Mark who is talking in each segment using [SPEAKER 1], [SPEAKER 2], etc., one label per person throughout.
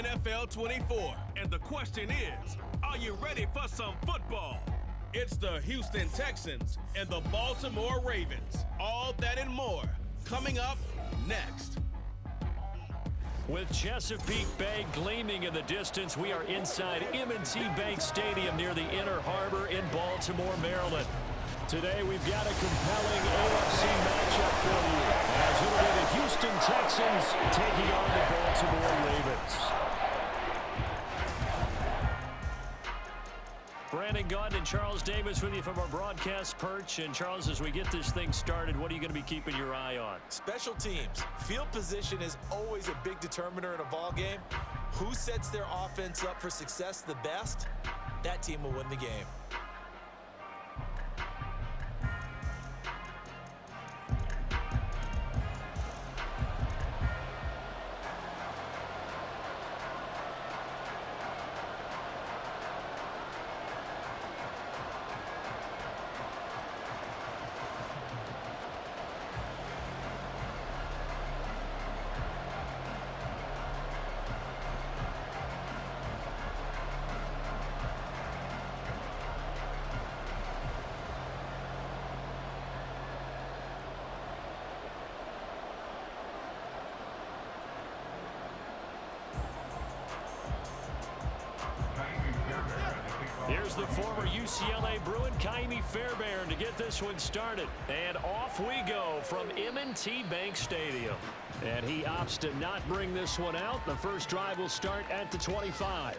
[SPEAKER 1] NFL 24. And the question is, are you ready for some football? It's the Houston Texans and the Baltimore Ravens. All that and more coming up next.
[SPEAKER 2] With Chesapeake Bay gleaming in the distance, we are inside M&T Bank Stadium near the Inner Harbor in Baltimore, Maryland. Today, we've got a compelling AFC matchup for you, as it'll be the Houston Texans taking on the Baltimore Ravens. Brandon Gaunt and Charles Davis with you from our broadcast perch. And Charles, as we get this thing started, what are you going to be keeping your eye on?
[SPEAKER 3] Special teams. Field position is always a big determiner in a ball game. Who sets their offense up for success the best? That team will win the game.
[SPEAKER 2] Here's the former UCLA Bruin, Kaimi Fairbairn, to get this one started. And off we go from M&T Bank Stadium. And he opts to not bring this one out. The first drive will start at the 25.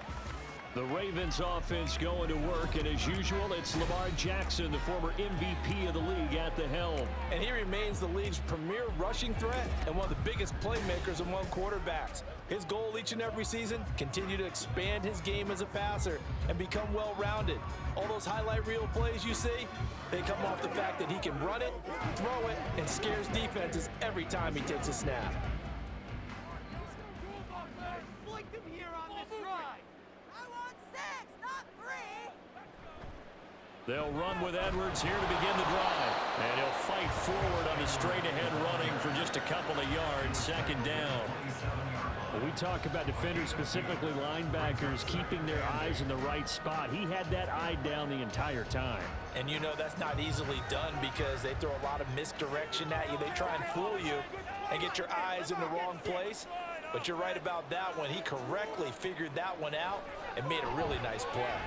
[SPEAKER 2] The Ravens offense going to work, and as usual, it's Lamar Jackson, the former MVP of the league, at the helm.
[SPEAKER 3] And he remains the league's premier rushing threat and one of the biggest playmakers among quarterbacks. His goal each and every season, continue to expand his game as a passer and become well-rounded. All those highlight reel plays you see, they come off the fact that he can run it, throw it, and scares defenses every time he takes a snap.
[SPEAKER 2] They'll run with Edwards here to begin the drive. And he'll fight forward on a straight-ahead running for just a couple of yards, second down. When we talk about defenders, specifically linebackers, keeping their eyes in the right spot, he had that eye down the entire time.
[SPEAKER 3] And you know that's not easily done because they throw a lot of misdirection at you. They try and fool you and get your eyes in the wrong place. But you're right about that one. He correctly figured that one out and made a really nice play.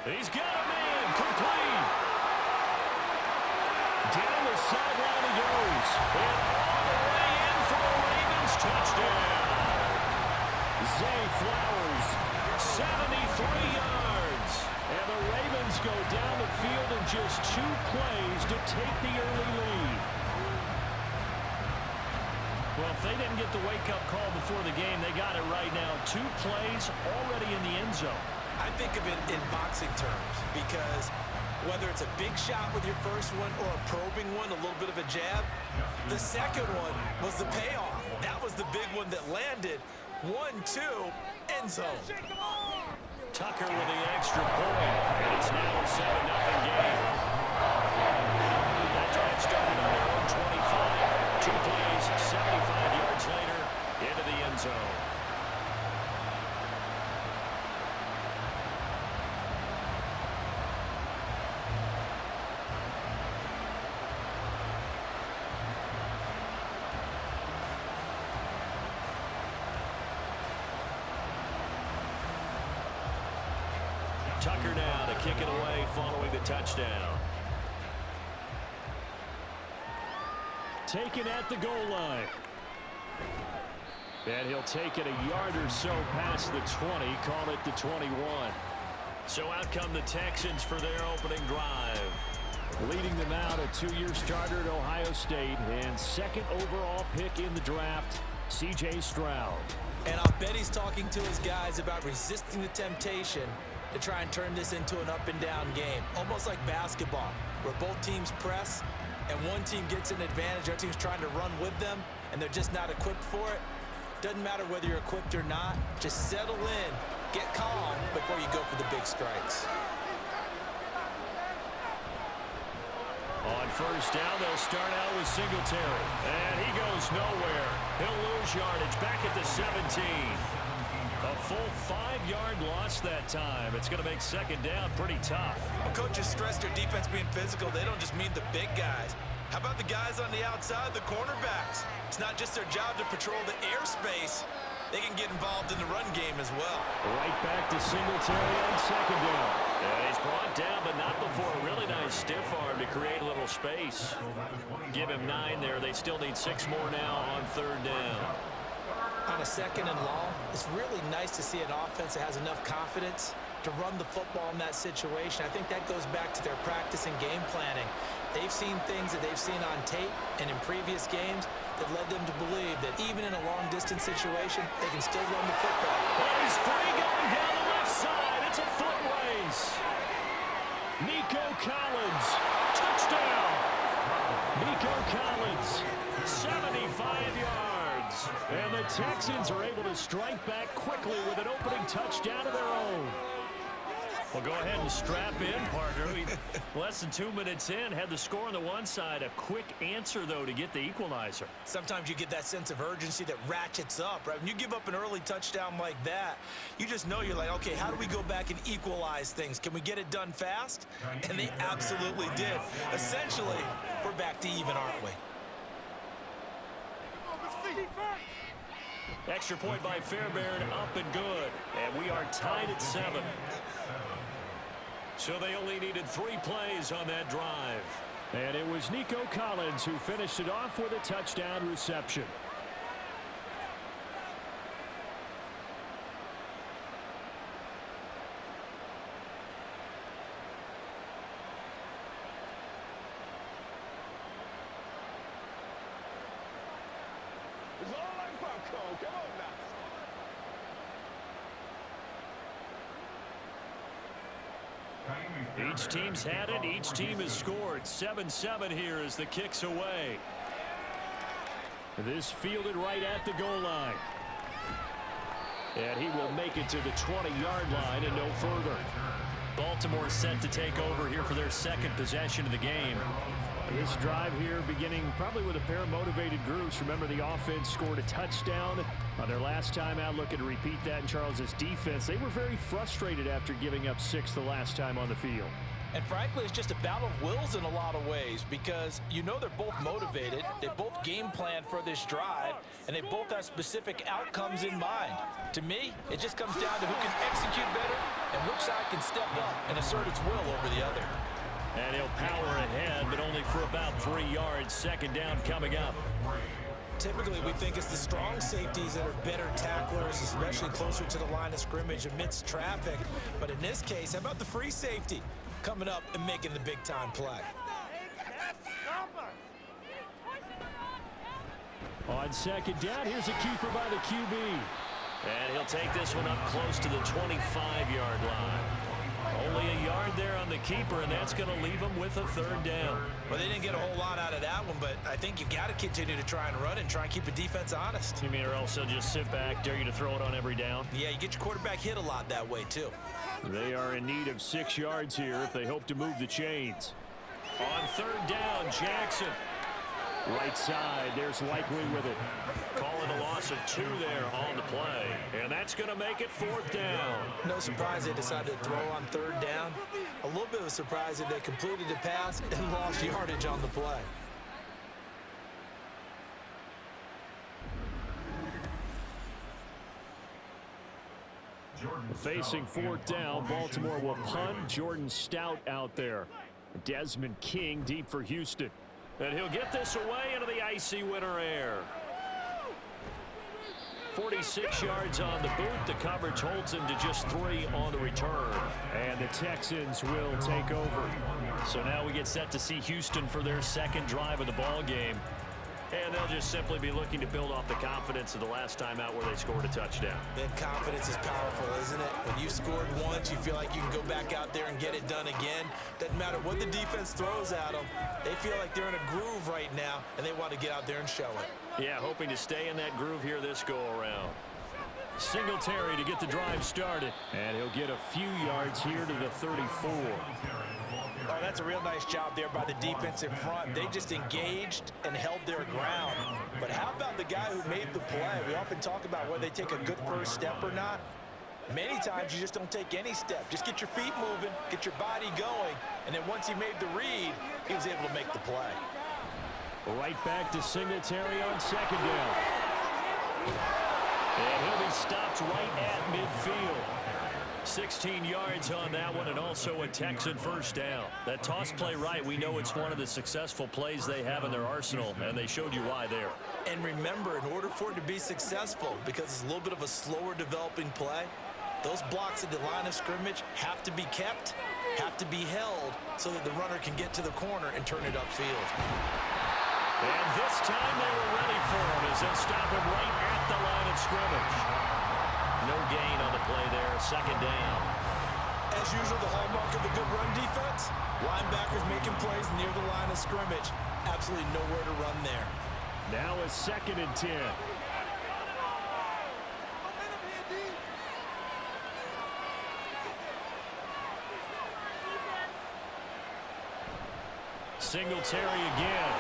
[SPEAKER 2] He's got a man, complete. Down the sideline he goes. And all the way in for the Ravens touchdown. Zay Flowers, 73 yards. And the Ravens go down the field in just 2 plays to take the early lead. Well, if they didn't get the wake-up call before the game, they got it right now. 2 plays already in the end zone.
[SPEAKER 3] I think of it in boxing terms because whether it's a big shot with your first one or a probing one, a little bit of a jab, the second one was the payoff. That was the big one that landed. 1-2, end zone.
[SPEAKER 2] Tucker with the extra point, and it's now a 7-0 game. That drive started on their own 25. 2 plays, 75 yards later, into the end zone. Tucker now to kick it away following the touchdown. Taken at the goal line. And he'll take it a yard or so past the 20, call it the 21. So out come the Texans for their opening drive. Leading them out, a 2-year starter at Ohio State and second overall pick in the draft, C.J. Stroud.
[SPEAKER 3] And I'll bet he's talking to his guys about resisting the temptation to try and turn this into an up-and-down game, almost like basketball, where both teams press and one team gets an advantage, the other team's trying to run with them, and they're just not equipped for it. Doesn't matter whether you're equipped or not. Just settle in, get calm before you go for the big strikes.
[SPEAKER 2] On first down, they'll start out with Singletary. And he goes nowhere. He'll lose yardage back at the 17. A full 5-yard loss that time. It's going to make second down pretty tough.
[SPEAKER 3] Well, coaches stress their defense being physical. They don't just mean the big guys. How about the guys on the outside, the cornerbacks? It's not just their job to patrol the airspace. They can get involved in the run game as well.
[SPEAKER 2] Right back to Singletary on second down. And he's brought down, but not before a really nice stiff arm to create a little space. Give him 9 there. They still need 6 more now on third down.
[SPEAKER 3] On a second and long, it's really nice to see an offense that has enough confidence to run the football in that situation. I think that goes back to their practice and game planning. They've seen things that they've seen on tape and in previous games that led them to believe that even in a long-distance situation, they can still run the football.
[SPEAKER 2] Oh, he's free going down the left side. It's a foot race. Nico Collins, touchdown. Nico Collins, 75 yards. And the Texans are able to strike back quickly with an opening touchdown of their own. Well, go ahead and strap in, partner. Less than 2 minutes in, had the score on the one side. A quick answer, though, to get the equalizer.
[SPEAKER 3] Sometimes you get that sense of urgency that ratchets up, right? When you give up an early touchdown like that, you just know you're like, okay, how do we go back and equalize things? Can we get it done fast? And they absolutely did. Essentially, we're back to even, aren't we?
[SPEAKER 2] Extra point by Fairbairn, up and good. And we are tied at 7. So they only needed 3 plays on that drive. And it was Nico Collins who finished it off with a touchdown reception. Each team's had it. Each team has scored. 7-7 here as the kick's away. This fielded right at the goal line. And he will make it to the 20-yard line and no further. Baltimore set to take over here for their second possession of the game. This drive here beginning probably with a pair of motivated groups. Remember, the offense scored a touchdown on their last time out. Looking to repeat that in Charles's defense. They were very frustrated after giving up 6 the last time on the field.
[SPEAKER 3] And frankly, it's just a battle of wills in a lot of ways because you know they're both motivated, they both game planned for this drive, and they both have specific outcomes in mind. To me, it just comes down to who can execute better and which side can step up and assert its will over the other.
[SPEAKER 2] And he'll power ahead, but only for about 3 yards. Second down coming up.
[SPEAKER 3] Typically, we think it's the strong safeties that are better tacklers, especially closer to the line of scrimmage amidst traffic. But in this case, how about the free safety coming up and making the big-time play?
[SPEAKER 2] On second down, here's a keeper by the QB. And he'll take this one up close to the 25-yard line. Only a yard there on the keeper, and that's going to leave him with a third down.
[SPEAKER 3] Well, they didn't get a whole lot out of that one, but I think you've got to continue to try and run and try and keep the defense honest.
[SPEAKER 2] You mean, or else they'll just sit back, dare you to throw it on every down?
[SPEAKER 3] Yeah, you get your quarterback hit a lot that way, too.
[SPEAKER 2] They are in need of 6 yards here if they hope to move the chains. On third down, Jackson. Right side, there's Likely with it. Calling a loss of 2 there on the play. And that's going to make it 4th down.
[SPEAKER 3] No surprise they decided to throw on third down. A little bit of a surprise that they completed the pass and lost yardage on the play.
[SPEAKER 2] Facing 4th down, Baltimore will punt. Jordan Stout out there. Desmond King deep for Houston. And he'll get this away into the icy winter air. 46 yards on the boot. The coverage holds him to just 3 on the return. And the Texans will take over. So now we get set to see Houston for their second drive of the ball game. And they'll just simply be looking to build off the confidence of the last time out where they scored a touchdown.
[SPEAKER 3] Then confidence is powerful, isn't it? When you scored once, you feel like you can go back out there and get it done again. Doesn't matter what the defense throws at them. They feel like they're in a groove right now, and they want to get out there and show it.
[SPEAKER 2] Yeah, hoping to stay in that groove here this go-around. Singletary to get the drive started. And he'll get a few yards here to the 34.
[SPEAKER 3] Oh, that's a real nice job there by the defense in front. They just engaged and held their ground. But how about the guy who made the play? We often talk about whether they take a good first step or not. Many times you just don't take any step. Just get your feet moving, get your body going, and then once he made the read, he was able to make the play.
[SPEAKER 2] Right back to Singletary on second down. And he'll be stopped right at midfield. 16 yards on that one, and also a Texan first down. That toss play right, we know it's one of the successful plays they have in their arsenal, and they showed you why there.
[SPEAKER 3] And remember, in order for it to be successful, because it's a little bit of a slower developing play, those blocks at the line of scrimmage have to be kept, have to be held, so that the runner can get to the corner and turn it upfield.
[SPEAKER 2] And this time they were ready for him as they'll stop him right at the line of scrimmage. No gain on the play there, second down.
[SPEAKER 3] As usual, the hallmark of a good run defense, linebackers making plays near the line of scrimmage. Absolutely nowhere to run there.
[SPEAKER 2] Now a 2nd and 10. Singletary again.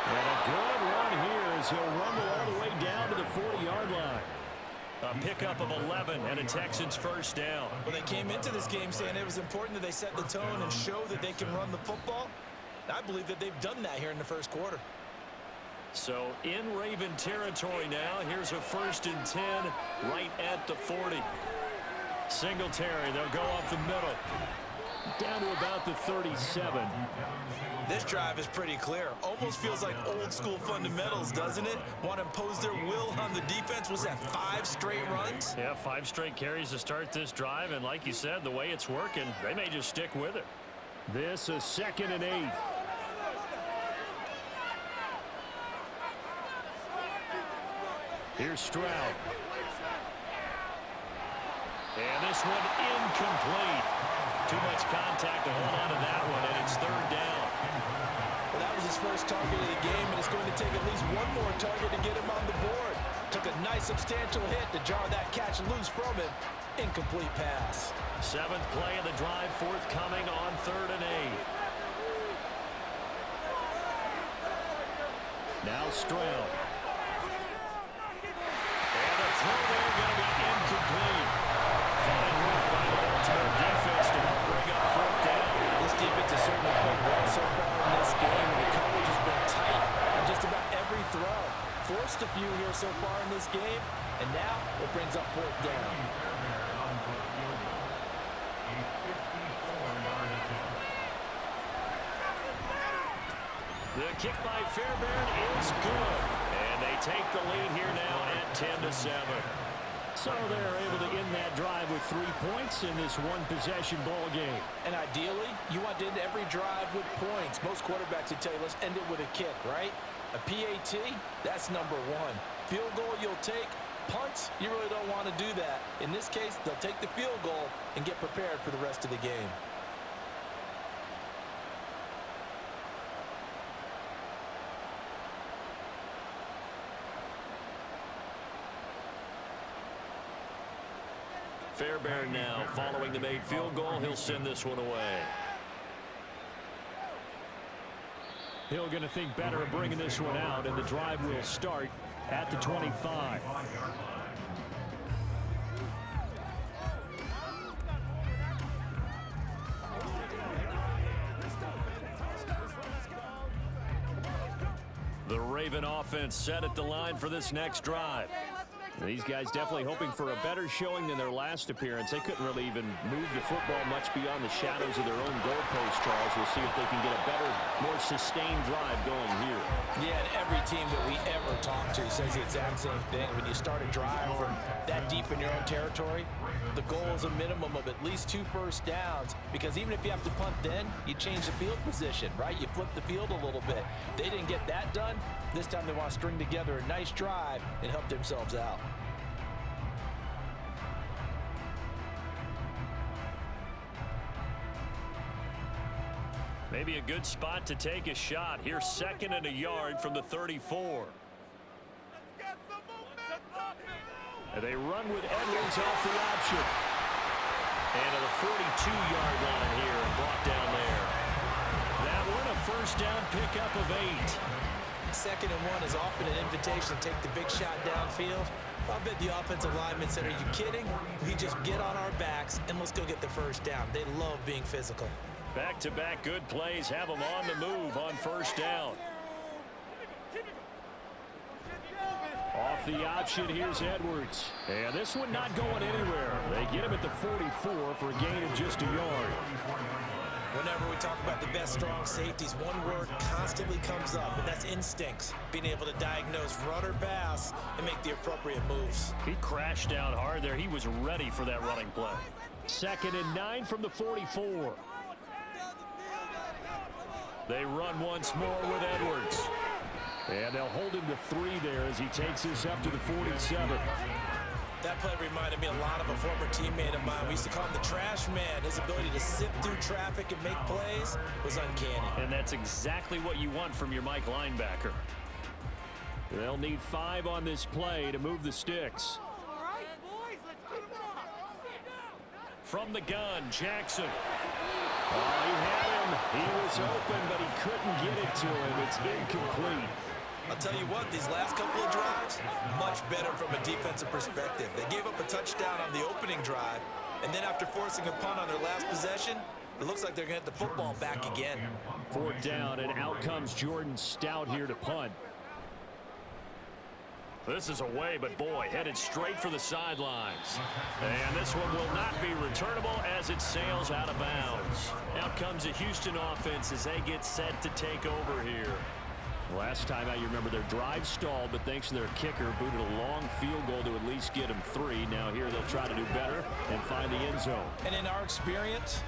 [SPEAKER 2] And a good run here as he'll rumble all the way down to the 40-yard line. A pickup of 11 and a Texans first down.
[SPEAKER 3] Well, they came into this game saying it was important that they set the tone and show that they can run the football. I believe that they've done that here in the first quarter.
[SPEAKER 2] So in Raven territory now. Here's a 1st and 10 right at the 40. Singletary, they'll go up the middle. Down to about the 37.
[SPEAKER 3] This drive is pretty clear. Almost feels like old school fundamentals, doesn't it? Want to impose their will on the defense. Was that 5 straight runs?
[SPEAKER 2] Yeah, 5 straight carries to start this drive. And like you said, the way it's working, they may just stick with it. This is 2nd and 8. Here's Stroud. And this one incomplete. Too much contact to hold on to that one, and it's 3rd down.
[SPEAKER 3] Well, that was his first target of the game, and it's going to take at least one more target to get him on the board. Took a nice substantial hit to jar that catch loose from him. Incomplete pass.
[SPEAKER 2] 7th play of the drive, forthcoming on 3rd and 8. Now Stroud. And a throw there going to be incomplete. Fine work by the Baltimore defense to help bring up 4th down.
[SPEAKER 3] This defense has certainly played well so far in this game, and the coverage has been tight on just about every throw. Forced a few here so far in this game, and now it brings up 4th down.
[SPEAKER 2] The kick by Fairbairn is good. And they take the lead here now at 10-7. So they're able to end that drive with 3 points in this one-possession ball game.
[SPEAKER 3] And ideally, you want to end every drive with points. Most quarterbacks would tell you, let's end it with a kick, right? A PAT, that's number 1. Field goal you'll take. Punts, you really don't want to do that. In this case, they'll take the field goal and get prepared for the rest of the game.
[SPEAKER 2] Fairbairn now following the made field goal. He'll send this one away. Hill going to think better of bringing this one out, and the drive will start at the 25. The Raven offense set at the line for this next drive. These guys definitely hoping for a better showing than their last appearance. They couldn't really even move the football much beyond the shadows of their own goalpost, Charles. We'll see if they can get a better, more sustained drive going here.
[SPEAKER 3] Yeah, and every team that we ever talk to says the exact same thing. When you start a drive from that deep in your own territory, the goal is a minimum of at least 2 first downs, because even if you have to punt then, you change the field position, right? You flip the field a little bit. They didn't get that done. This time they want to string together a nice drive and help themselves out.
[SPEAKER 2] Maybe a good spot to take a shot. Here's 2nd and a yard from the 34. And they run with Edwards off the option. And to the 42-yard line here and brought down there. That one a first down pickup of 8.
[SPEAKER 3] 2nd and 1 is often an invitation to take the big shot downfield. I bet the offensive linemen said, are you kidding? We just get on our backs and let's go get the first down. They love being physical.
[SPEAKER 2] Back-to-back good plays have them on the move on first down. Off the option, here's Edwards. And this one not going anywhere. They get him at the 44 for a gain of just a yard.
[SPEAKER 3] Whenever we talk about the best strong safeties, one word constantly comes up, and that's instincts. Being able to diagnose run or pass and make the appropriate moves.
[SPEAKER 2] He crashed down hard there. He was ready for that running play. 2nd and 9 from the 44. They run once more with Edwards. And they'll hold him to 3 there as he takes this up to the 47.
[SPEAKER 3] That play reminded me a lot of a former teammate of mine. We used to call him the trash man. His ability to sift through traffic and make plays was uncanny.
[SPEAKER 2] And that's exactly what you want from your Mike linebacker. They'll need 5 on this play to move the sticks. From the gun, Jackson. Oh, he had him. He was open, but he couldn't get it to him. It's incomplete.
[SPEAKER 3] I'll tell you what, these last couple of drives, much better from a defensive perspective. They gave up a touchdown on the opening drive, and then after forcing a punt on their last possession, it looks like they're going to get the football back again.
[SPEAKER 2] 4th down, and out comes Jordan Stout here to punt. This is away, but boy, headed straight for the sidelines. And this one will not be returnable as it sails out of bounds. Out comes the Houston offense as they get set to take over here. Last time out, you remember their drive stalled, but thanks to their kicker, booted a long field goal to at least get them 3. Now here they'll try to do better and find the end zone.
[SPEAKER 3] And in our experience,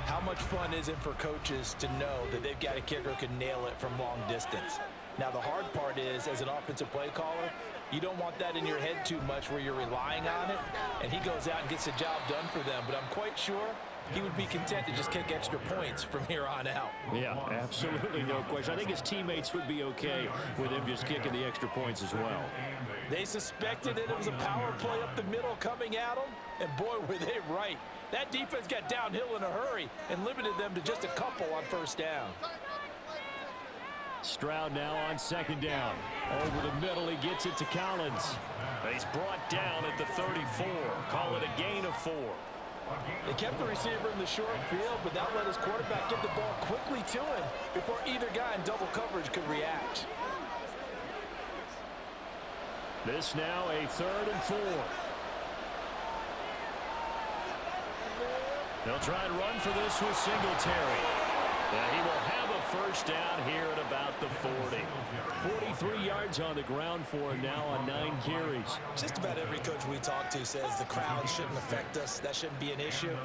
[SPEAKER 3] how much fun is it for coaches to know that they've got a kicker who can nail it from long distance? Now the hard part is, as an offensive play caller, you don't want that in your head too much where you're relying on it, and he goes out and gets the job done for them. But I'm quite sure he would be content to just kick extra points from here on out.
[SPEAKER 2] Yeah, absolutely no question. I think his teammates would be okay with him just kicking the extra points as well.
[SPEAKER 3] They suspected that it was a power play up the middle coming at them, and boy, were they right. That defense got downhill in a hurry and limited them to just a couple on first down.
[SPEAKER 2] Stroud now on 2nd down. Over the middle, he gets it to Collins. He's brought down at the 34. Call it a gain of 4.
[SPEAKER 3] They kept the receiver in the short field, but that let his quarterback get the ball quickly to him before either guy in double coverage could react.
[SPEAKER 2] This now a 3rd and 4. They'll try and run for this with Singletary. And he will have a first down here at about the 40. 43 yards on the ground for him now on 9 carries.
[SPEAKER 3] Just about every coach we talk to says the crowd shouldn't affect us. That shouldn't be an issue.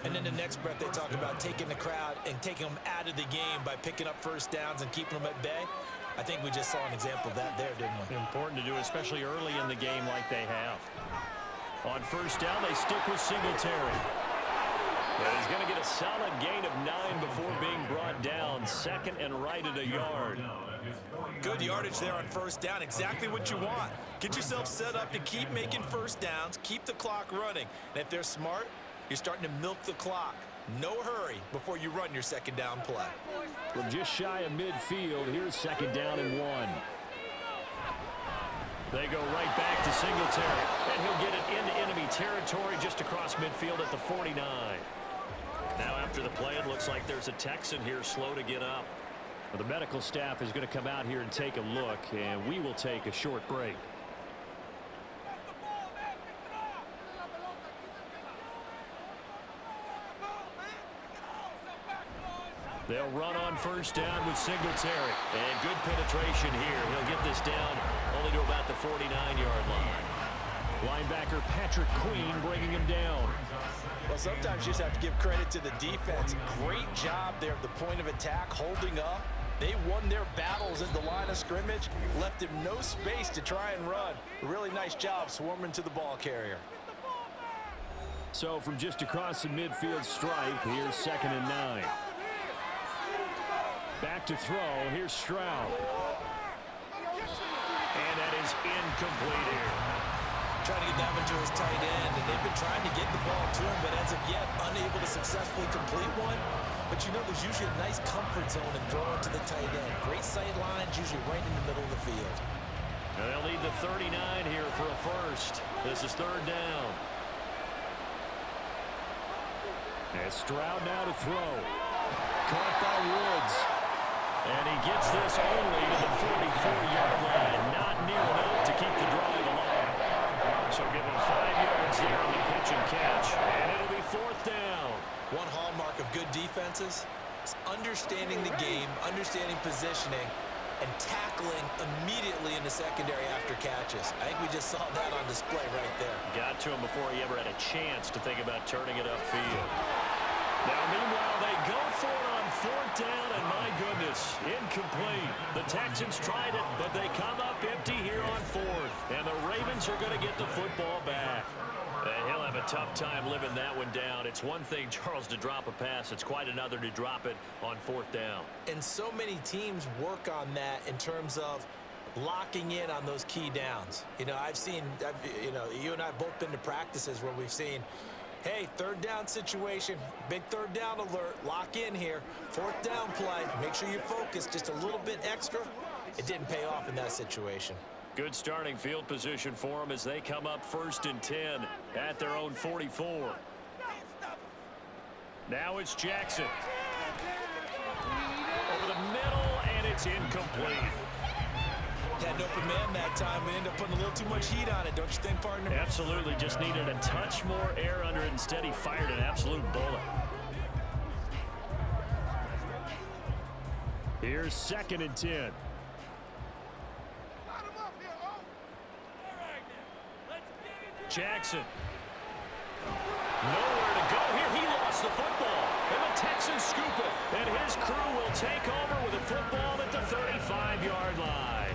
[SPEAKER 3] And then the next breath they talk about taking the crowd and taking them out of the game by picking up first downs and keeping them at bay. I think we just saw an example of that there, didn't we?
[SPEAKER 2] Important to do, especially early in the game like they have. On first down, they stick with Singletary. And he's going to get a solid gain of 9 before being brought down. 2nd and right at a yard.
[SPEAKER 3] Good yardage there on first down. Exactly what you want. Get yourself set up to keep making first downs, keep the clock running. And if they're smart, you're starting to milk the clock. No hurry before you run your 2nd down play.
[SPEAKER 2] From just shy of midfield, here's 2nd down and 1. They go right back to Singletary. And he'll get it into enemy territory just across midfield at the 49. Now after the play, it looks like there's a Texan here slow to get up. Well, the medical staff is going to come out here and take a look, and we will take a short break. They'll run on first down with Singletary. And good penetration here. He'll get this down only to about the 49-yard line. Linebacker Patrick Queen bringing him down.
[SPEAKER 3] Well, sometimes you just have to give credit to the defense. Great job there at the point of attack, holding up. They won their battles at the line of scrimmage, left him no space to try and run. Really nice job swarming to the ball carrier.
[SPEAKER 2] So from just across the midfield stripe, here's 2nd and 9. Back to throw, here's Stroud. And that is incomplete here.
[SPEAKER 3] trying to get that one to his tight end, and they've been trying to get the ball to him, but as of yet, unable to successfully complete one. But you know, there's usually a nice comfort zone in throwing to the tight end. Great sight lines, usually right in the middle of the field.
[SPEAKER 2] And they'll need the 39 here for a first. This is third down. And Stroud now to throw. Caught by Woods. And he gets this only to the 44-yard line. Not near enough to keep the drive alive. So give him 5 yards there on the pitch and catch. And it'll be fourth down.
[SPEAKER 3] One hallmark of good defenses is understanding the game, understanding positioning, and tackling immediately in the secondary after catches. I think we just saw that on display right there.
[SPEAKER 2] Got to him before he ever had a chance to think about turning it upfield. Now, meanwhile, they go for it on fourth down, and my goodness, incomplete. The Texans tried it, but they come up empty here on fourth, and the Ravens are going to get the football back. He'll have a tough time living that one down. It's one thing, Charles, to drop a pass. It's quite another to drop it on fourth down.
[SPEAKER 3] And so many teams work on that in terms of locking in on those key downs. You know, you and I have both been to practices where we've seen, hey, third down situation, big third down alert, lock in here, fourth down play, make sure you focus just a little bit extra. It didn't pay off in that situation.
[SPEAKER 2] Good starting field position for them as they come up 1st and 10 at their own 44. Now it's Jackson. Over the middle, and it's incomplete.
[SPEAKER 3] Had an open man that time. We ended up putting a little too much heat on it, don't you think, partner?
[SPEAKER 2] Absolutely. Just needed a touch more air under it. Instead, he fired an absolute bullet. Here's 2nd and 10. Jackson. Nowhere to go here. He lost the football. And the Texans scoop it. And his crew will take over with a football at the 35-yard line.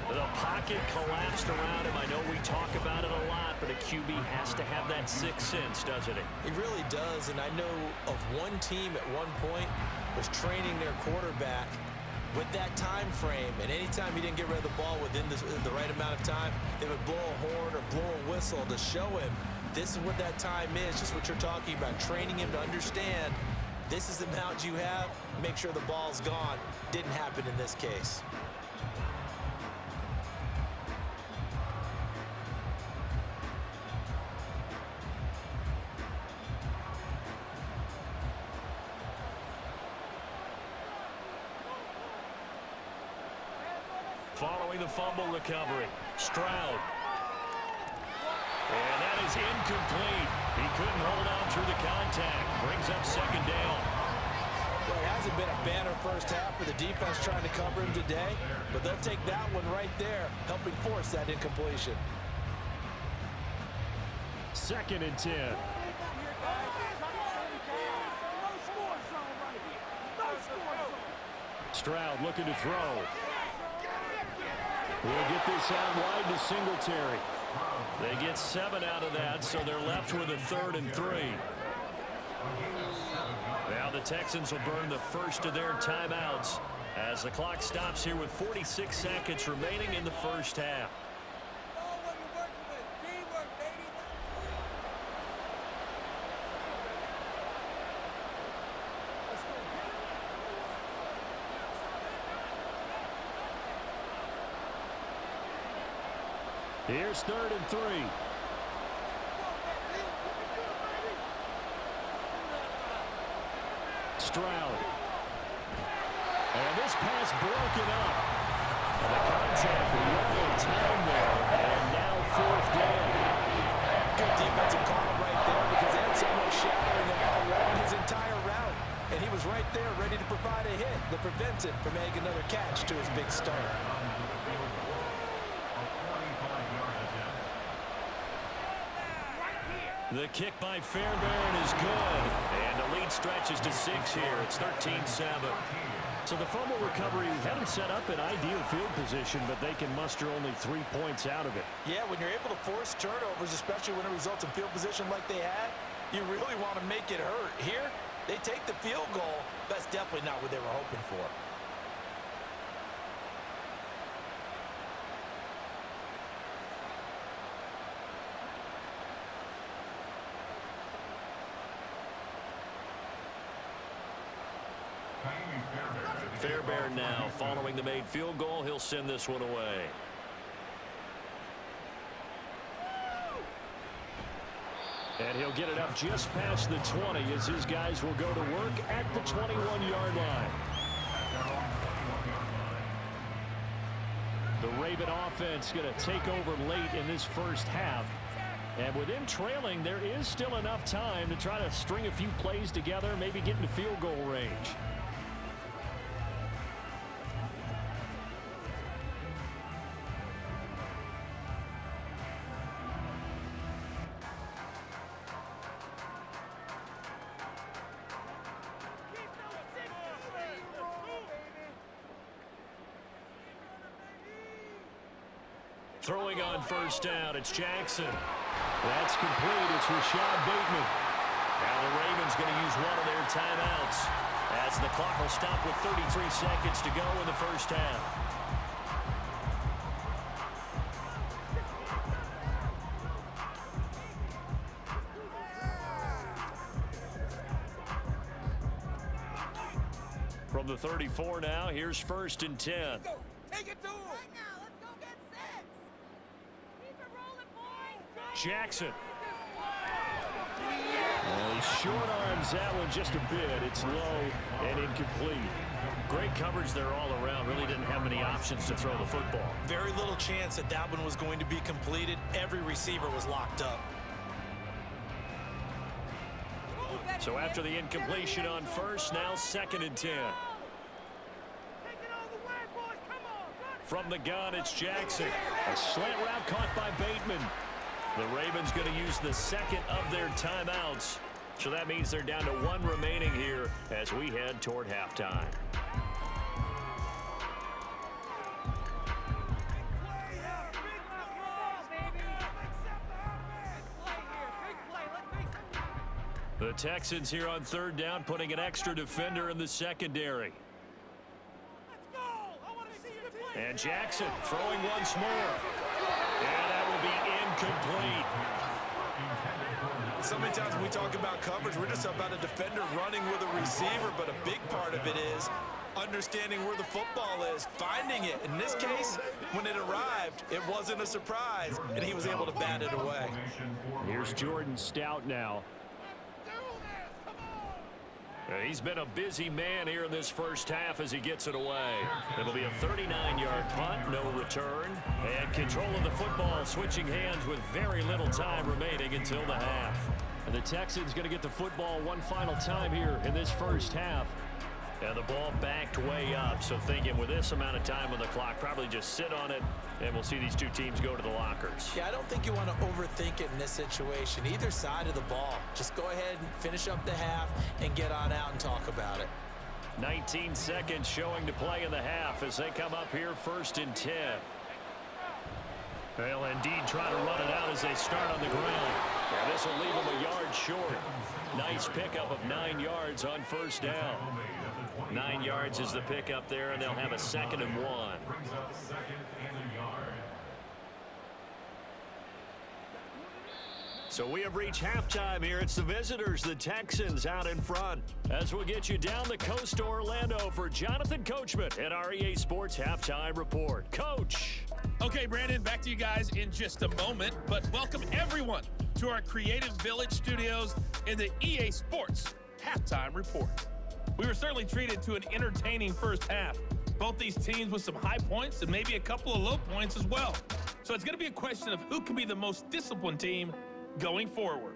[SPEAKER 2] The pocket collapsed around him. I know we talk about it a lot, but a QB has to have that sixth sense, doesn't it?
[SPEAKER 3] He really does, and I know of one team at one point was training their quarterback with that time frame, and anytime he didn't get rid of the ball within the right amount of time, they would blow a horn or blow a whistle to show him this is what that time is, just what you're talking about, training him to understand this is the amount you have, make sure the ball's gone. Didn't happen in this case.
[SPEAKER 2] Following the fumble recovery, Stroud. And that is incomplete. He couldn't hold on through the contact. Brings up 2nd down.
[SPEAKER 3] Well, it hasn't been a banner first half for the defense trying to cover him today, but they'll take that one right there, helping force that incompletion.
[SPEAKER 2] 2nd and 10. Stroud looking to throw. We'll get this out wide to Singletary. They get 7 out of that, so they're left with a 3rd and 3. Now the Texans will burn the first of their timeouts as the clock stops here with 46 seconds remaining in the first half. Here's 3rd and 3. Stroud. And this pass broken up. And the contact one time there. And now 4th down.
[SPEAKER 3] Good defensive call right there because they had someone shadowing him all along his entire route. And he was right there ready to provide a hit that prevents him from making another catch to his big start.
[SPEAKER 2] The kick by Fairbairn is good. And the lead stretches to 6 here. It's 13-7. So the fumble recovery had them set up in ideal field position, but they can muster only 3 points out of it.
[SPEAKER 3] Yeah, when you're able to force turnovers, especially when it results in field position like they had, you really want to make it hurt. Here, they take the field goal. That's definitely not what they were hoping for.
[SPEAKER 2] Fairbairn now following the made field goal. He'll send this one away. And he'll get it up just past the 20 as his guys will go to work at the 21-yard line. The Raven offense going to take over late in this first half. And with them trailing, there is still enough time to try to string a few plays together, maybe get into field goal range. Throwing on first down, it's Jackson. That's complete. It's Rashad Bateman. Now the Ravens going to use one of their timeouts as the clock will stop with 33 seconds to go in the first half. From the 34 now, here's first and 10.
[SPEAKER 4] Take it to him. Right now, let's go get 6. Keep it rolling, boys.
[SPEAKER 2] Jackson. Well, he short arms that one just a bit. It's low and incomplete. Great coverage there all around. Really didn't have many options to throw the football.
[SPEAKER 3] Very little chance that that one was going to be completed. Every receiver was locked up.
[SPEAKER 2] So after the incompletion on first, now second and 10. From the gun, it's Jackson. A slant route caught by Bateman. The Ravens going to use the second of their timeouts. So that means they're down to 1 remaining here as we head toward halftime. The Texans here on third down, putting an extra defender in the secondary. And Jackson throwing once more. And that will be incomplete.
[SPEAKER 3] So many times when we talk about coverage, we're just about a defender running with a receiver, but a big part of it is understanding where the football is, finding it. In this case, when it arrived, it wasn't a surprise, and he was able to bat it away.
[SPEAKER 2] Here's Jordan Stout now. He's been a busy man here in this first half as he gets it away. It'll be a 39-yard punt, no return. And control of the football switching hands with very little time remaining until the half. And the Texans going to get the football one final time here in this first half. And the ball backed way up, so thinking with this amount of time on the clock, probably just sit on it, and we'll see these two teams go to the lockers.
[SPEAKER 3] Yeah, I don't think you want to overthink it in this situation. Either side of the ball. Just go ahead and finish up the half and get on out and talk about it.
[SPEAKER 2] 19 seconds showing to play in the half as they come up here first and 10. They'll indeed try to run it out as they start on the ground. Yeah, this will leave them a yard short. Nice pickup of 9 yards on first down. 9 yards is the pickup there, and they'll have a 2nd and 1. So we have reached halftime here. It's the visitors, the Texans, out in front. As we'll get you down the coast to Orlando for Jonathan Coachman at our EA Sports Halftime Report. Coach.
[SPEAKER 5] Okay, Brandon, back to you guys in just a moment, but welcome everyone to our Creative Village studios in the EA Sports Halftime Report. We were certainly treated to an entertaining first half. Both these teams with some high points and maybe a couple of low points as well. So it's going to be a question of who can be the most disciplined team going forward.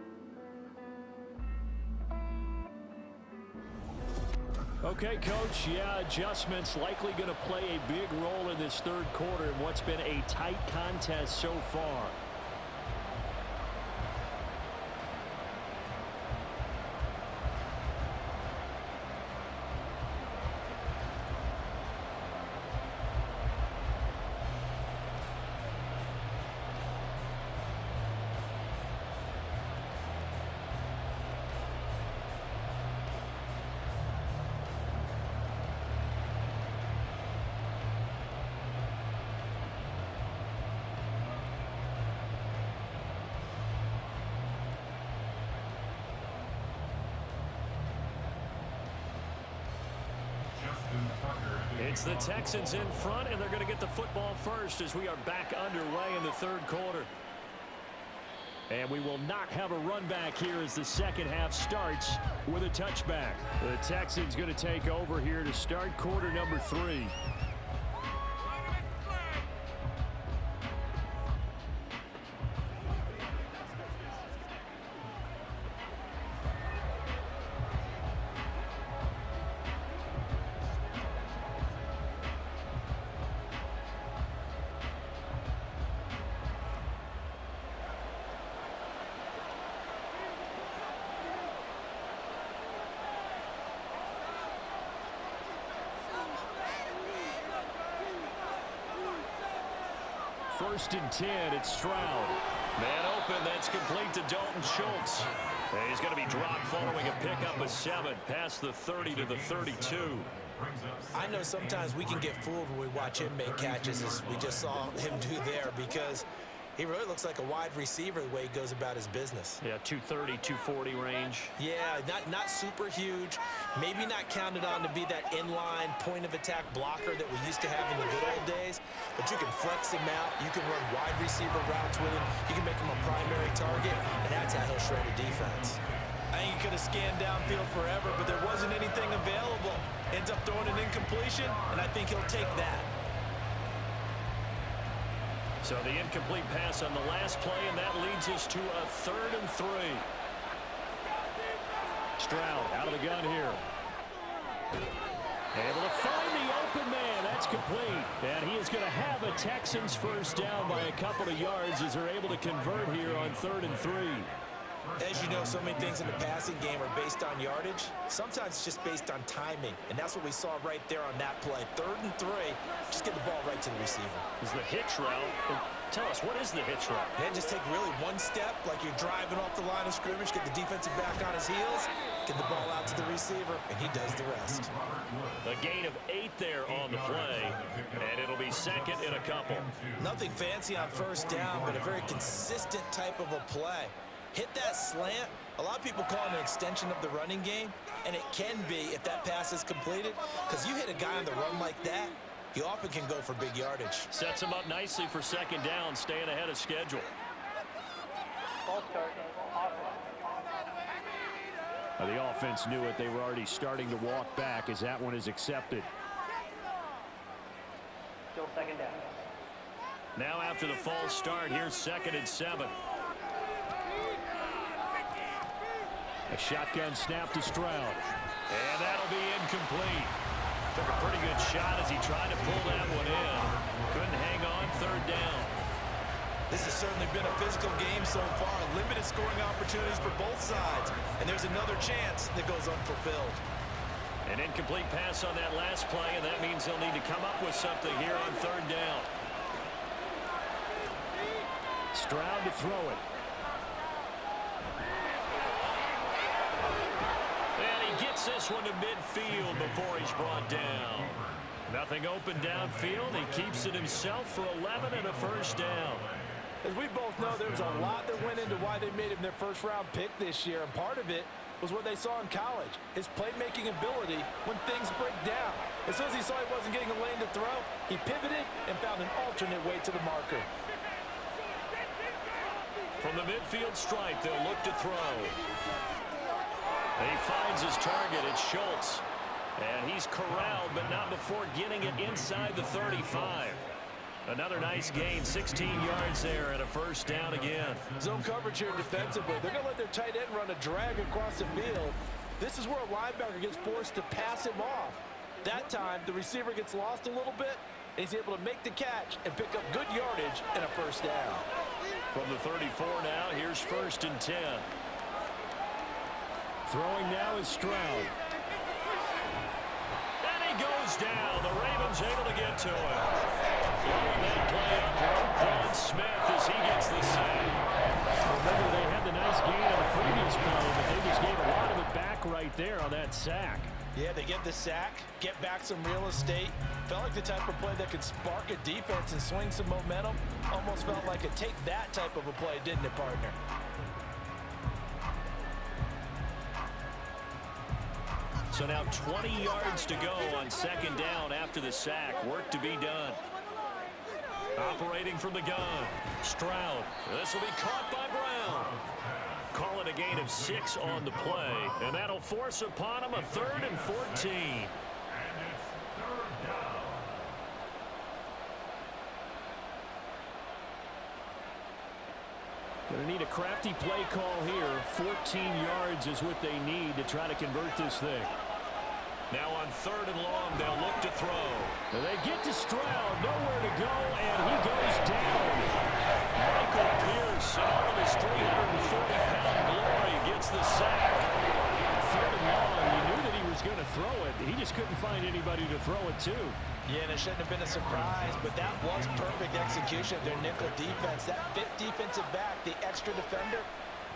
[SPEAKER 2] Okay, Coach, yeah, adjustments likely going to play a big role in this third quarter in what's been a tight contest so far. It's the Texans in front, and they're going to get the football first as we are back underway in the third quarter. And we will not have a run back here as the second half starts with a touchback. The Texans going to take over here to start quarter number 3. First and 10, it's Stroud. Man open, that's complete to Dalton Schultz. And he's going to be dropped following a pickup of 7 past the 30 to the 32.
[SPEAKER 3] I know sometimes we can get fooled when we watch him make catches, as we just saw him do there, because he really looks like a wide receiver the way he goes about his business.
[SPEAKER 2] Yeah, 230, 240 range.
[SPEAKER 3] Yeah, not super huge. Maybe not counted on to be that inline point-of-attack blocker that we used to have in the good old days. But you can flex him out. You can run wide receiver routes with him. You can make him a primary target, and that's how he'll shred a defense. I think he could have scanned downfield forever, but there wasn't anything available. Ends up throwing an incompletion, and I think he'll take that.
[SPEAKER 2] So the incomplete pass on the last play, and that leads us to a 3rd and 3. Stroud out of the gun here. Able to find the open man. That's complete. And he is going to have a Texans first down by a couple of yards as they're able to convert here on 3rd and 3.
[SPEAKER 3] As you know, so many things in the passing game are based on yardage. Sometimes it's just based on timing, and that's what we saw right there on that play. 3rd and 3, just get the ball right to the receiver.
[SPEAKER 2] Is the hitch route. Tell us, what is the hitch route?
[SPEAKER 3] Then just take really one step, like you're driving off the line of scrimmage, get the defensive back on his heels, get the ball out to the receiver, and he does the rest.
[SPEAKER 2] A gain of 8 there on the play, and it'll be 2nd and a couple.
[SPEAKER 3] Nothing fancy on first down, but a very consistent type of a play. Hit that slant. A lot of people call it an extension of the running game, and it can be if that pass is completed, because you hit a guy on the run like that, you often can go for big yardage.
[SPEAKER 2] Sets him up nicely for 2nd down, staying ahead of schedule. The offense knew it. They were already starting to walk back as that one is accepted.
[SPEAKER 6] Still 2nd down.
[SPEAKER 2] Now after the false start, here's 2nd and 7. A shotgun snap to Stroud. And that'll be incomplete. Took a pretty good shot as he tried to pull that one in. Couldn't hang on, 3rd down.
[SPEAKER 3] This has certainly been a physical game so far. Limited scoring opportunities for both sides. And there's another chance that goes unfulfilled.
[SPEAKER 2] An incomplete pass on that last play, and that means they'll need to come up with something here on 3rd down. Stroud to throw it. Gets this one to midfield before he's brought down. Nothing open downfield. He keeps it himself for 11 and a first down.
[SPEAKER 7] As we both know, there was a lot that went into why they made him their first-round pick this year, and part of it was what they saw in college, his playmaking ability when things break down. As soon as he saw he wasn't getting a lane to throw, he pivoted and found an alternate way to the marker.
[SPEAKER 2] From the midfield stripe, they'll look to throw. And he finds his target. It's Schultz. And he's corralled, but not before getting it inside the 35. Another nice gain, 16 yards there, and a first down again.
[SPEAKER 7] Zone coverage here defensively. They're going to let their tight end run a drag across the field. This is where a linebacker gets forced to pass him off. That time, the receiver gets lost a little bit, and he's able to make the catch and pick up good yardage and a first down.
[SPEAKER 2] From the 34 now, here's 1st and 10. Throwing now is Stroud. And he goes down. The Ravens able to get to him. Throwing that play up, Roquan Smith as he gets the sack. Remember, they had the nice gain on the previous play, but they just gave a lot of it back right there on that sack.
[SPEAKER 7] Yeah, they get the sack, get back some real estate. Felt like the type of play that could spark a defense and swing some momentum. Almost felt like a take that type of a play, didn't it, partner?
[SPEAKER 2] So now 20 yards to go on second down after the sack. Work to be done. Operating from the gun. Stroud. This will be caught by Brown. Call it a gain of 6 on the play. And that'll force upon him a 3rd and 14. Going to need a crafty play call here. 14 yards is what they need to try to convert this thing. Now on 3rd and long, they'll look to throw. And they get to Stroud, nowhere to go, and he goes down. Michael Pierce, in all of his 340-pound glory, gets the sack. 3rd and long, he knew that he was going to throw it. He just couldn't find anybody to throw it to.
[SPEAKER 3] Yeah, and it shouldn't have been a surprise, but that was perfect execution of their nickel defense. That 5th defensive back, the extra defender,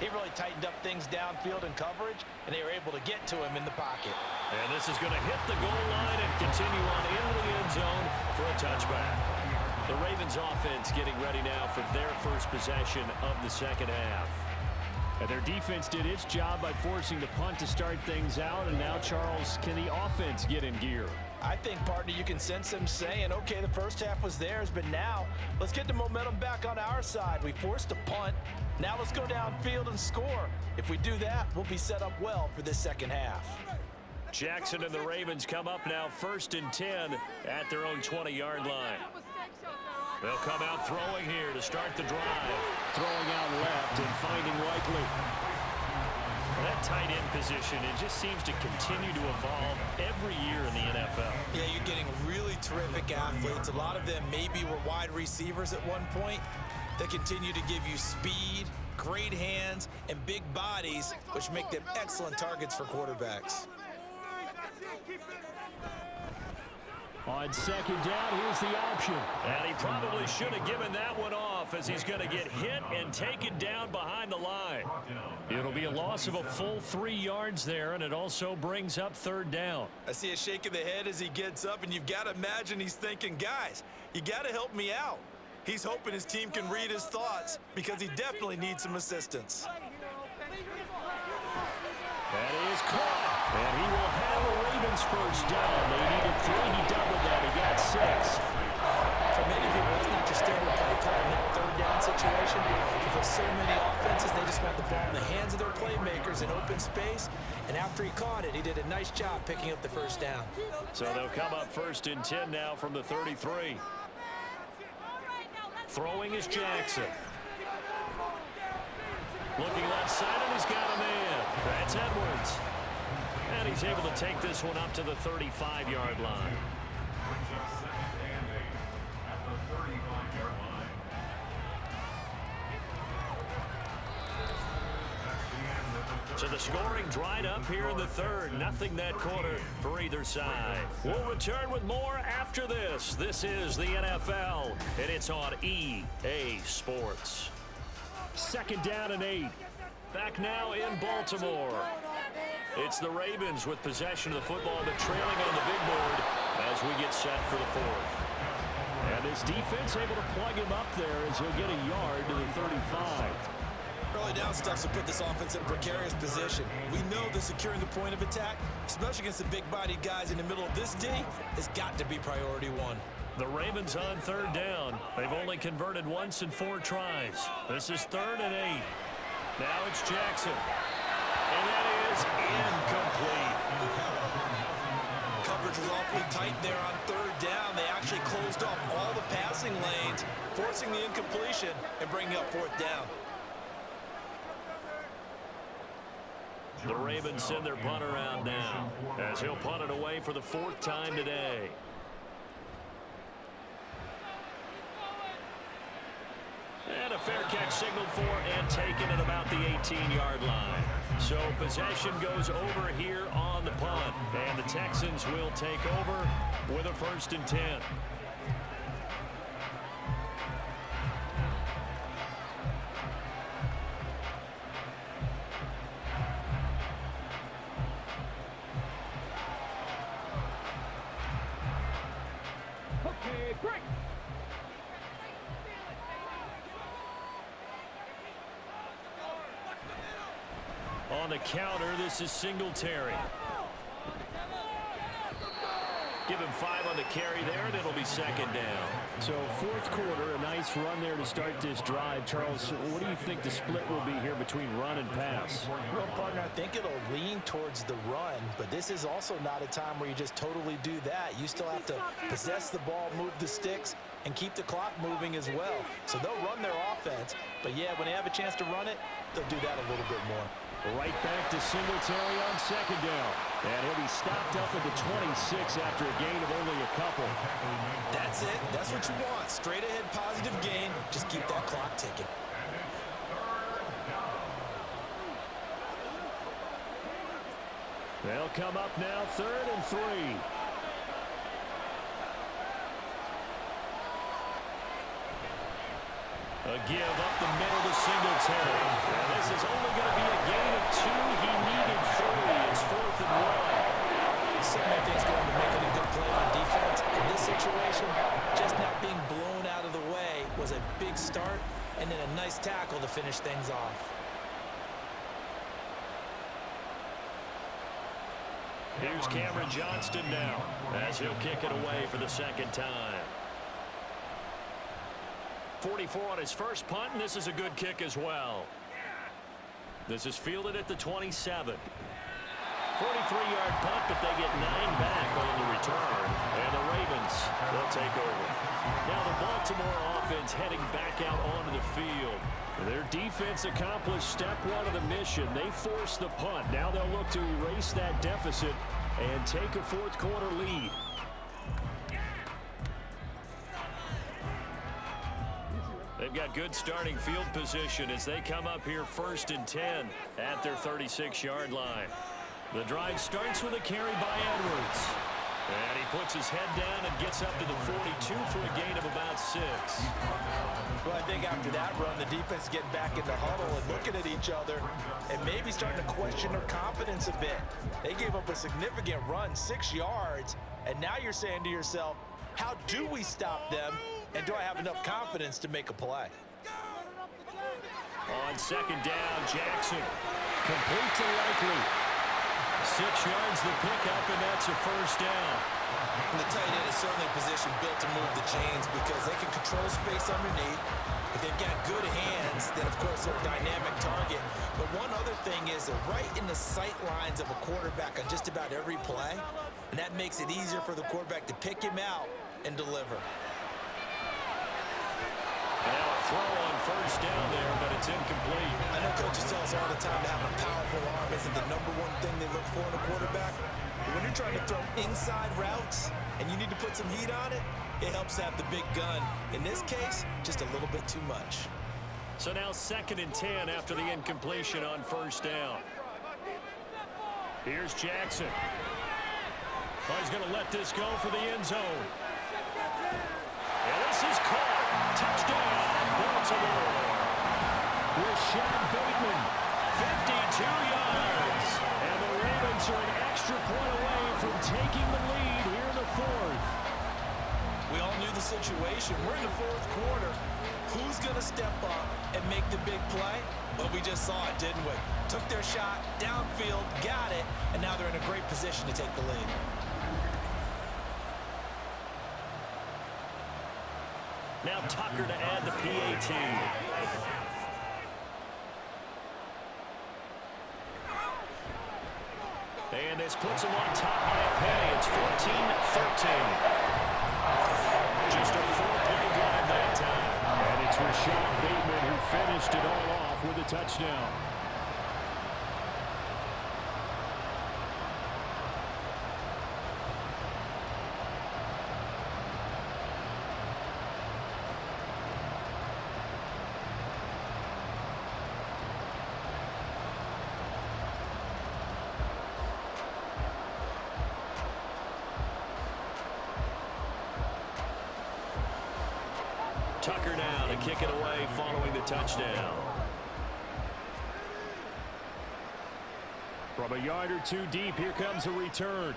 [SPEAKER 3] he really tightened up things downfield in coverage, and they were able to get to him in the pocket.
[SPEAKER 2] And this is going to hit the goal line and continue on into the end zone for a touchback. The Ravens offense getting ready now for their first possession of the second half. And their defense did its job by forcing the punt to start things out, and now, Charles, can the offense get in gear?
[SPEAKER 3] I think, partner, you can sense them saying, okay, the first half was theirs, but now let's get the momentum back on our side. We forced a punt. Now let's go downfield and score. If we do that, we'll be set up well for this second half.
[SPEAKER 2] Jackson and the Ravens come up now 1st and 10 at their own 20-yard line. They'll come out throwing here to start the drive. Throwing out left and finding Likely. That tight end position, it just seems to continue to evolve every year in the NFL.
[SPEAKER 3] Yeah, you're getting really terrific athletes. A lot of them maybe were wide receivers at one point. They continue to give you speed, great hands, and big bodies, which make them excellent targets for quarterbacks.
[SPEAKER 2] On second down, here's the option. And he probably should have given that one off, as he's going to get hit and taken down behind the line. It'll be a loss of a full 3 yards there, and it also brings up 3rd down.
[SPEAKER 3] I see a shake of the head as he gets up, and you've got to imagine he's thinking, guys, you got to help me out. He's hoping his team can read his thoughts because he definitely needs some assistance.
[SPEAKER 2] That is caught. And he will have a Ravens first down. They needed 3. He doubled that. He got 6.
[SPEAKER 3] For many people, it's not your standard play call in that 3rd down situation. For so many offenses, they just want the ball in the hands of their playmakers in open space. And after he caught it, he did a nice job picking up the first down.
[SPEAKER 2] So they'll come up 1st and 10 now from the 33. Throwing is Jackson. Looking left side, and he's got a man. That's Edwards. And he's able to take this one up to the 35-yard line. So the scoring dried up here in the 3rd. Nothing that quarter for either side. We'll return with more after this. This is the NFL, and it's on EA Sports. 2nd down and 8. Back now in Baltimore. It's the Ravens with possession of the football, but trailing on the big board as we get set for the 4th. And his defense able to plug him up there as he'll get a yard to the 35.
[SPEAKER 3] Early down stuff to put this offense in a precarious position. We know that securing the point of attack, especially against the big-bodied guys in the middle of this D, has got to be priority 1.
[SPEAKER 2] The Ravens on 3rd down. They've only converted once in 4 tries. This is 3rd and 8. Now it's Jackson. And that is incomplete.
[SPEAKER 3] Coverage was awfully tight there on 3rd down. They actually closed off all the passing lanes, forcing the incompletion and bringing up 4th down.
[SPEAKER 2] The Ravens send their punter out now as he'll punt it away for the 4th time today. And a fair catch signaled for and taken at about the 18-yard line. So possession goes over here on the punt. And the Texans will take over with a 1st and 10.
[SPEAKER 6] Okay, great.
[SPEAKER 2] On the counter, this is Singletary. give him 5 on the carry there, and it'll be second down.
[SPEAKER 8] So fourth quarter, a nice run there to start this drive. Charles, what do you think the split will be here between run and pass?
[SPEAKER 3] Well, partner, I think it'll lean towards the run, but this is also not a time where you just totally do that. You still have to possess the ball, move the sticks, and keep the clock moving as well. So they'll run their offense, but yeah, when they have a chance to run it, they'll do that a little bit more.
[SPEAKER 8] Right back to Singletary on second down. And he'll be stopped up at the 26 after a gain of only a couple.
[SPEAKER 3] That's it. That's what you want. Straight ahead positive gain. Just keep that clock ticking.
[SPEAKER 8] They'll come up now 3rd and 3. A give up the middle to Singletary. And this is only going to be a gain of 2. He needed 3. It's 4th and 1.
[SPEAKER 3] So many things going to making a good play on defense. In this situation, just not being blown out of the way was a big start, and then a nice tackle to finish things off.
[SPEAKER 2] Here's Cameron Johnston now as he'll kick it away for the second time. 44 on his first punt, and this is a good kick as well. This is fielded at the 27. 43-yard punt, but they get 9 back on the return. And the Ravens, they'll take over. Now the Baltimore offense heading back out onto the field. Their defense accomplished step 1 of the mission. They forced the punt. Now they'll look to erase that deficit and take a fourth quarter lead. They've got good starting field position as they come up here 1st and 10 at their 36-yard line. The drive starts with a carry by Edwards. And he puts his head down and gets up to the 42 for a gain of about 6.
[SPEAKER 3] Well, I think after that run, the defense is getting back in the huddle and looking at each other and maybe starting to question their confidence a bit. They gave up a significant run, 6 yards, and now you're saying to yourself, how do we stop them, and do I have enough confidence to make a play?
[SPEAKER 2] On second down, Jackson. Complete to Likely. 6 yards the pickup, and that's a first down.
[SPEAKER 3] And the tight end is certainly a position built to move the chains because they can control space underneath. If they've got good hands, then of course they're a dynamic target. But one other thing is they're right in the sight lines of a quarterback on just about every play, and that makes it easier for the quarterback to pick him out and deliver.
[SPEAKER 2] Now a throw on first down there, but it's incomplete.
[SPEAKER 3] I know coaches tell us all the time that having a powerful arm isn't the #1 thing they look for in a quarterback. But when you're trying to throw inside routes and you need to put some heat on it, it helps to have the big gun. In this case, just a little bit too much.
[SPEAKER 2] So now 2nd and 10 after the incompletion on first down. Here's Jackson. Oh, he's going to let this go for the end zone. And this is caught. Touchdown, Baltimore. Rashad Bateman, 52 yards. And the Ravens are an extra point away from taking the lead here in the 4th.
[SPEAKER 3] We all knew the situation. We're in the 4th quarter. Who's going to step up and make the big play? Well, we just saw it, didn't we? Took their shot, downfield, got it, and now they're in a great position to take the lead.
[SPEAKER 2] Now Tucker to add the PAT. And this puts him on top by a penny. It's 14-13. Just a 4-play drive that time.
[SPEAKER 8] And it's Rashad Bateman who finished it all off with a touchdown.
[SPEAKER 2] Tucker now to kick it away following the touchdown.
[SPEAKER 8] From a yard or 2 deep, here comes a return.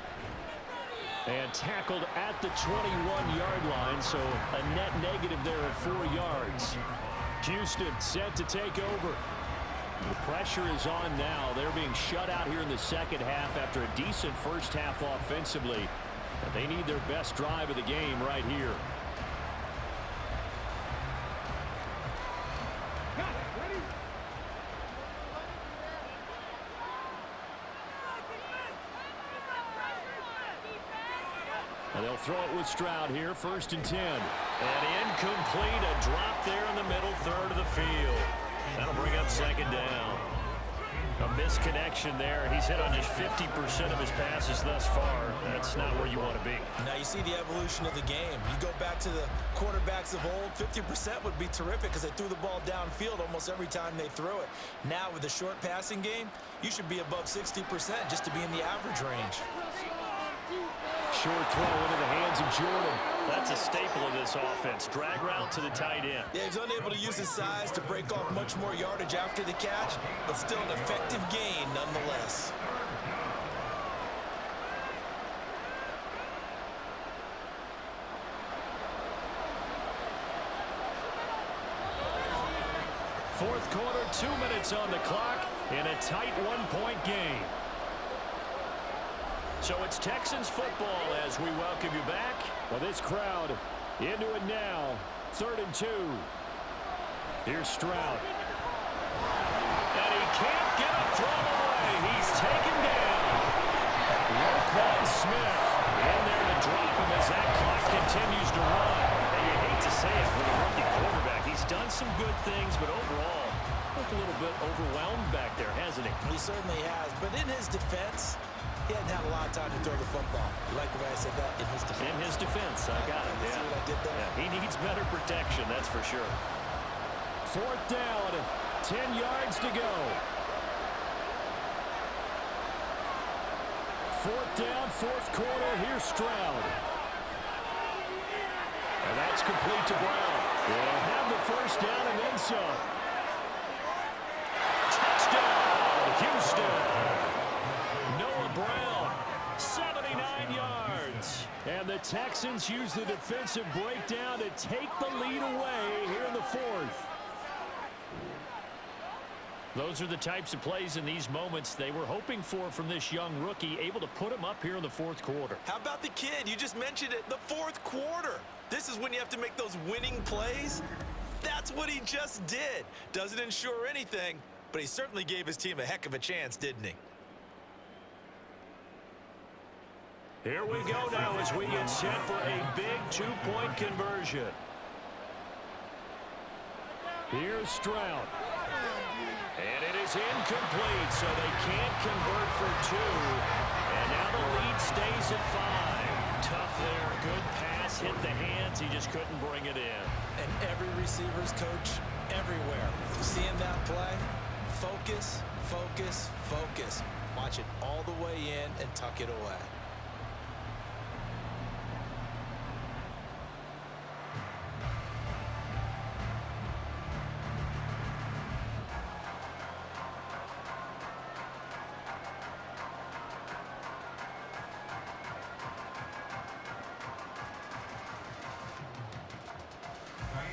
[SPEAKER 8] And tackled at the 21-yard line, so a net negative there of 4 yards. Houston set to take over. The pressure is on now. They're being shut out here in the second half after a decent first half offensively. And they need their best drive of the game right here. And they'll throw it with Stroud here, 1st and 10.
[SPEAKER 2] And incomplete, a drop there in the middle third of the field. That'll bring up 2nd down. A misconnection there. He's hit on just 50% of his passes thus far. That's not where you want to be.
[SPEAKER 3] Now you see the evolution of the game. You go back to the quarterbacks of old, 50% would be terrific because they threw the ball downfield almost every time they threw it. Now with the short passing game, you should be above 60% just to be in the average range.
[SPEAKER 2] Short throw into the hands of Jordan. That's a staple of this offense. Drag route to the tight end.
[SPEAKER 3] Yeah, he's unable to use his size to break off much more yardage after the catch, but still an effective gain nonetheless.
[SPEAKER 2] Fourth quarter, 2 minutes on the clock in a tight one-point game. So it's Texans football as we welcome you back.
[SPEAKER 8] Well, this crowd into it now. 3rd and 2. Here's Stroud.
[SPEAKER 2] And he can't get a throw away. He's taken down. Roquan Smith in there to drop him as that clock continues to run. And you hate to say it for the rookie quarterback. He's done some good things, but overall, looked a little bit overwhelmed back there, hasn't he?
[SPEAKER 3] He certainly has, but in his defense, he hadn't had a lot of time to throw the football. You like the way I said that? In his defense.
[SPEAKER 2] In his defense, I got it.
[SPEAKER 3] See what I did there?
[SPEAKER 2] Yeah, he needs better protection, that's for sure.
[SPEAKER 8] 4th down, 10 yards to go. 4th down, 4th quarter. Here's Stroud.
[SPEAKER 2] And that's complete to Brown.
[SPEAKER 8] They'll have the 1st down and then some.
[SPEAKER 2] Touchdown, Houston. Noah Brown, 79 yards.
[SPEAKER 8] And the Texans use the defensive breakdown to take the lead away here in the 4th.
[SPEAKER 2] Those are the types of plays in these moments they were hoping for from this young rookie, able to put him up here in the 4th quarter.
[SPEAKER 3] How about the kid? You just mentioned it, the 4th quarter. This is when you have to make those winning plays. That's what he just did. Doesn't ensure anything, but he certainly gave his team a heck of a chance, didn't he?
[SPEAKER 2] Here we go now as we get set for a big 2-point conversion.
[SPEAKER 8] Here's Stroud.
[SPEAKER 2] And it is incomplete, so they can't convert for 2. And now the lead stays at 5. Tough there, good pass, hit the hands, he just couldn't bring it in.
[SPEAKER 3] And every receiver's coach everywhere. Seeing that play, focus, focus, focus. Watch it all the way in and tuck it away.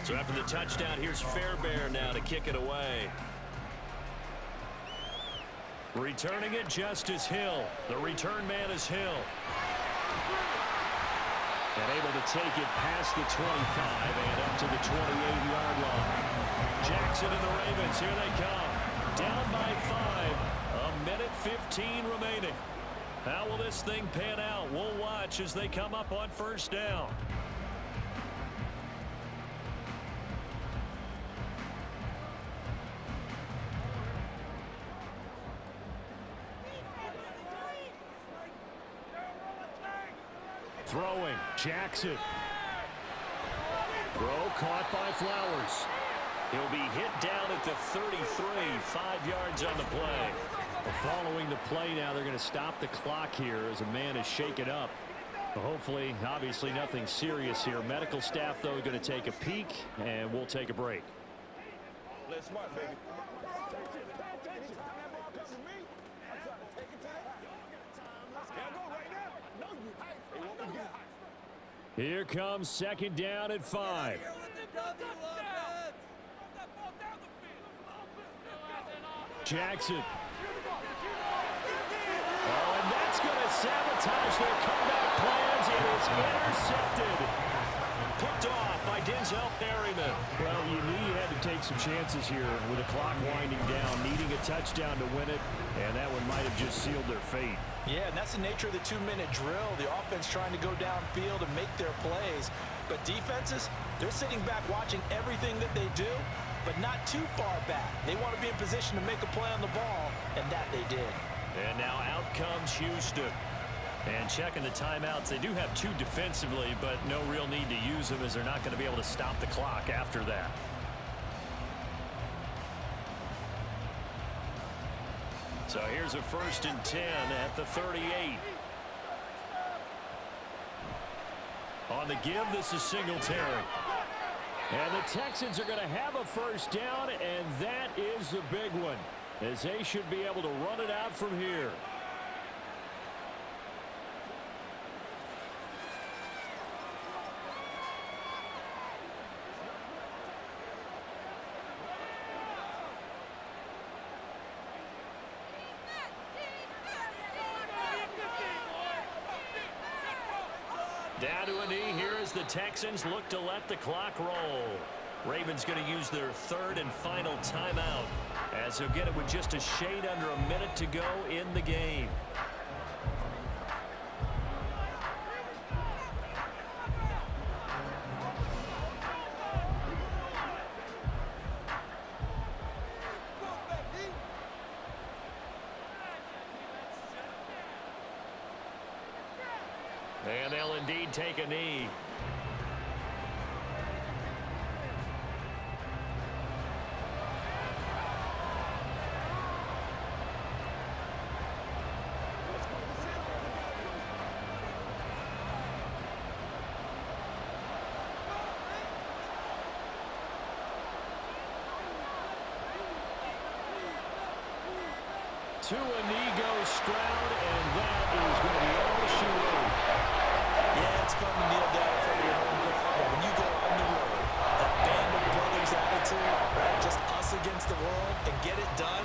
[SPEAKER 2] So after the touchdown, here's Fairbairn now to kick it away. Returning it, Justice Hill. The return man is Hill. And able to take it past the 25 and up to the 28-yard line. Jackson and the Ravens, here they come. Down by 5. 1:15 remaining. How will this thing pan out? We'll watch as they come up on 1st down.
[SPEAKER 8] Throwing, Jackson. Throw caught by Flowers.
[SPEAKER 2] He'll be hit down at the 33, 5 yards on the play.
[SPEAKER 8] Well, following the play now, they're going to stop the clock here as a man is shaken up. Well, hopefully, obviously nothing serious here. Medical staff, though, going to take a peek, and we'll take a break.
[SPEAKER 6] Let's smart, baby.
[SPEAKER 8] Here comes 2nd down at 5. Jackson. Oh, and that's That's going to sabotage their comeback plans. It is intercepted. Picked off by Denzel Perryman. Well, you knew you had to take some chances here with the clock winding down, needing a touchdown to win it, and that one might have just sealed their fate.
[SPEAKER 3] Yeah, and that's the nature of the 2-minute drill. The offense trying to go downfield and make their plays. But defenses, they're sitting back watching everything that they do, but not too far back. They want to be in position to make a play on the ball, and that they did.
[SPEAKER 2] And now out comes Houston. And checking the timeouts, they do have 2 defensively, but no real need to use them as they're not going to be able to stop the clock after that. So here's a 1st and 10 at the 38. On the give, this is Singletary. And the Texans are going to have a 1st down, and that is the big one, as they should be able to run it out from here. Down to a knee here as the Texans look to let the clock roll. Ravens going to use their 3rd and final timeout as they'll get it with just a shade under a minute to go in the game. And they'll indeed take a knee. To a knee goes Stroud, and that is going to be all she wrote.
[SPEAKER 3] Yeah, it's fun to kneel down in front of your home crowd, but when you go on the road, that band of brothers attitude, right, just us against the world, and get it done,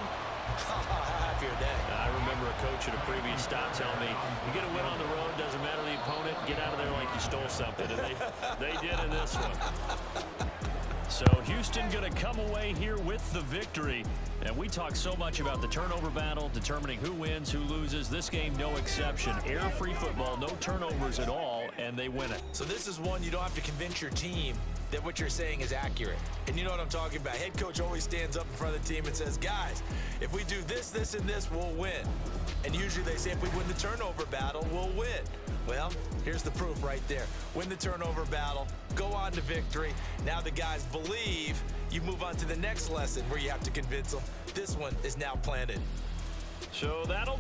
[SPEAKER 3] how happy your day.
[SPEAKER 2] I remember a coach at a previous stop telling me, you get a win on the road, doesn't matter the opponent, get out of there like you stole something, and they did in this one. So Houston going to come away here with the victory. And we talk so much about the turnover battle, determining who wins, who loses. This game, no exception. Air-free football, no turnovers at all, and they win it.
[SPEAKER 3] So this is one you don't have to convince your team that what you're saying is accurate. And you know what I'm talking about. Head coach always stands up in front of the team and says, guys, if we do this, this, and this, we'll win. And usually they say if we win the turnover battle, we'll win. Well, here's the proof right there. Win the turnover battle, go on to victory. Now the guys believe. You move on to the next lesson where you have to convince them. This one is now planted.
[SPEAKER 2] So that'll